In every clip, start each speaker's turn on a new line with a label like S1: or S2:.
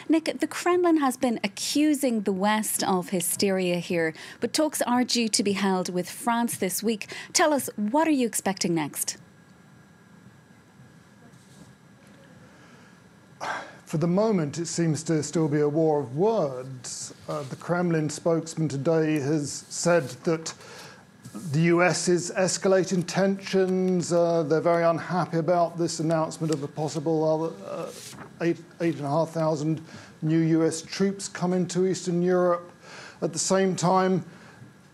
S1: Nick, the Kremlin has been accusing the West of hysteria here, but talks are due to be held with France this week. Tell us, what are you expecting next?
S2: For the moment, it seems to still be a war of words. The Kremlin spokesman today has said that the US is escalating tensions. They're very unhappy about this announcement of a possible 8,500 new US troops coming to Eastern Europe. At the same time,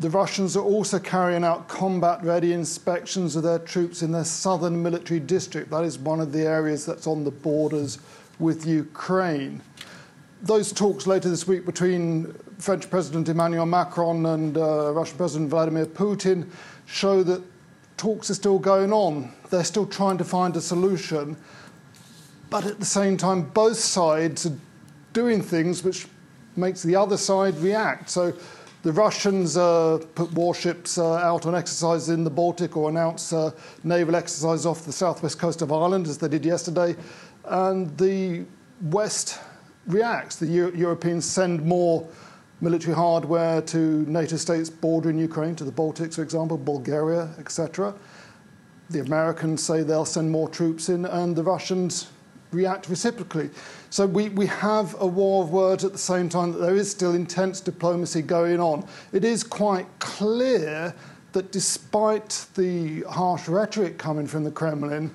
S2: the Russians are also carrying out combat-ready inspections of their troops in their southern military district. That is one of the areas that's on the borders with Ukraine. Those talks later this week between French President Emmanuel Macron and Russian President Vladimir Putin show that talks are still going on. They're still trying to find a solution. But at the same time, both sides are doing things which makes the other side react. So the Russians put warships out on exercises in the Baltic or announce naval exercises off the southwest coast of Ireland, as they did yesterday. And the West reacts. The Europeans send more military hardware to NATO states bordering Ukraine, to the Baltics, for example, Bulgaria, etc. The Americans say they'll send more troops in, and the Russians react reciprocally. So we have a war of words at the same time that there is still intense diplomacy going on. It is quite clear that despite the harsh rhetoric coming from the Kremlin,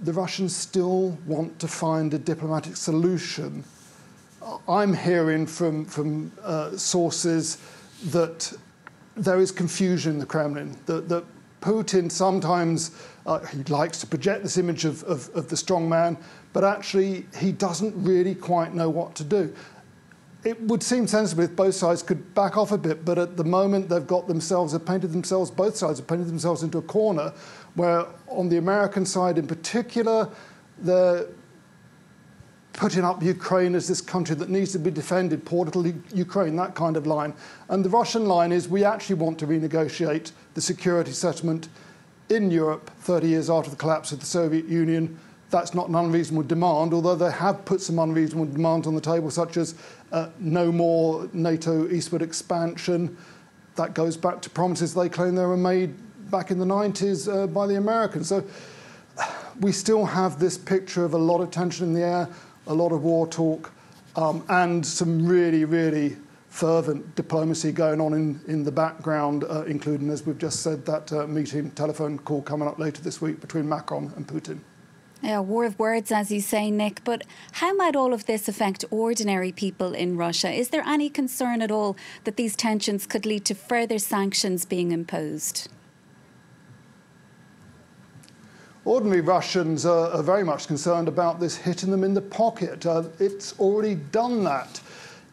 S2: the Russians still want to find a diplomatic solution. I'm hearing from sources that there is confusion in the Kremlin, that Putin sometimes, he likes to project this image of the strong man, but actually he doesn't really quite know what to do. It would seem sensible if both sides could back off a bit, but at the moment both sides have painted themselves into a corner where on the American side in particular, they're putting up Ukraine as this country that needs to be defended, poor little Ukraine, that kind of line. And the Russian line is we actually want to renegotiate the security settlement in Europe 30 years after the collapse of the Soviet Union. That's not an unreasonable demand, although they have put some unreasonable demands on the table, such as no more NATO eastward expansion. That goes back to promises they claim they were made back in the 90s by the Americans. So we still have this picture of a lot of tension in the air, a lot of war talk, and some really, really fervent diplomacy going on in the background, including, as we've just said, that telephone call coming up later this week between Macron and Putin.
S1: Yeah, war of words, as you say, Nick. But how might all of this affect ordinary people in Russia? Is there any concern at all that these tensions could lead to further sanctions being imposed?
S2: Ordinary Russians are very much concerned about this hitting them in the pocket. It's already done that.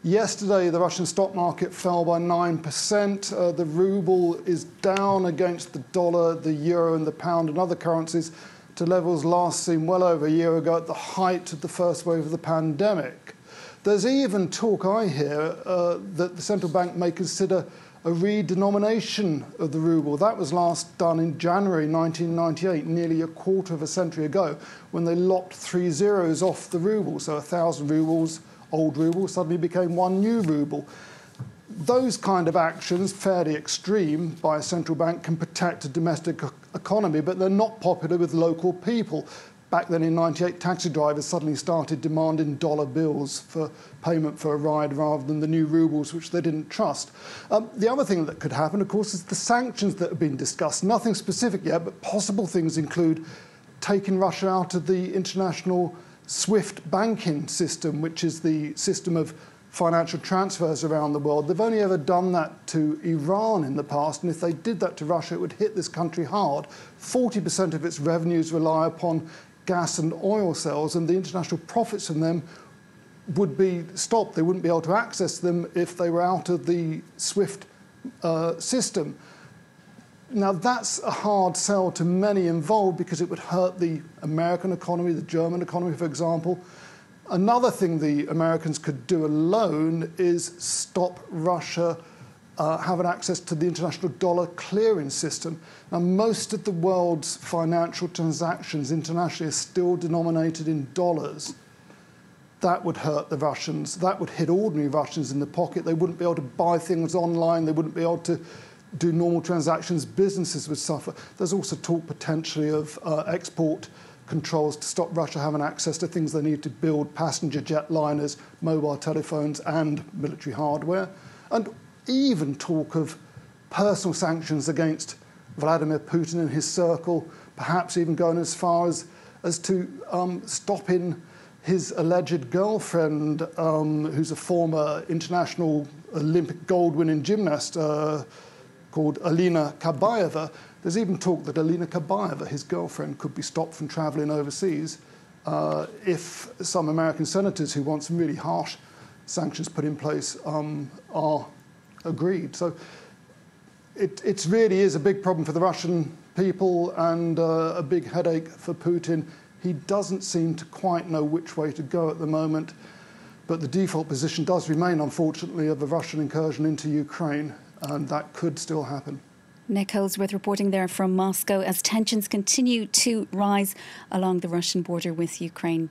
S2: Yesterday, the Russian stock market fell by 9%. The ruble is down against the dollar, the euro and the pound and other currencies to levels last seen well over a year ago at the height of the first wave of the pandemic. There's even talk, I hear, that the central bank may consider a redenomination of the ruble. That was last done in January 1998, nearly a quarter of a century ago, when they lopped 3 zeros off the ruble. So 1,000 rubles, old ruble, suddenly became one new ruble. Those kind of actions, fairly extreme by a central bank, can protect a domestic economy, but they're not popular with local people. Back then in 98, taxi drivers suddenly started demanding dollar bills for payment for a ride rather than the new rubles, which they didn't trust. The other thing that could happen, of course, is the sanctions that have been discussed. Nothing specific yet, but possible things include taking Russia out of the international SWIFT banking system, which is the system of financial transfers around the world. They've only ever done that to Iran in the past, and if they did that to Russia, it would hit this country hard. 40% of its revenues rely upon gas and oil sales, and the international profits from them would be stopped. They wouldn't be able to access them if they were out of the SWIFT system. Now, that's a hard sell to many involved because it would hurt the American economy, the German economy, for example. Another thing the Americans could do alone is stop Russia having access to the international dollar clearing system. Now, most of the world's financial transactions internationally are still denominated in dollars. that would hurt the Russians. That would hit ordinary Russians in the pocket. They wouldn't be able to buy things online. They wouldn't be able to do normal transactions. Businesses would suffer. There's also talk potentially of export controls to stop Russia having access to things they need to build, passenger jet liners, mobile telephones, and military hardware. And even talk of personal sanctions against Vladimir Putin and his circle, perhaps even going as far as to stopping his alleged girlfriend, who's a former international Olympic gold-winning gymnast called Alina Kabayeva. There's even talk that Alina Kabayeva, his girlfriend, could be stopped from travelling overseas if some American senators who want some really harsh sanctions put in place are agreed. So it really is a big problem for the Russian people and a big headache for Putin. He doesn't seem to quite know which way to go at the moment, but the default position does remain, unfortunately, of a Russian incursion into Ukraine, and that could still happen.
S1: Nick Holdsworth reporting there from Moscow as tensions continue to rise along the Russian border with Ukraine.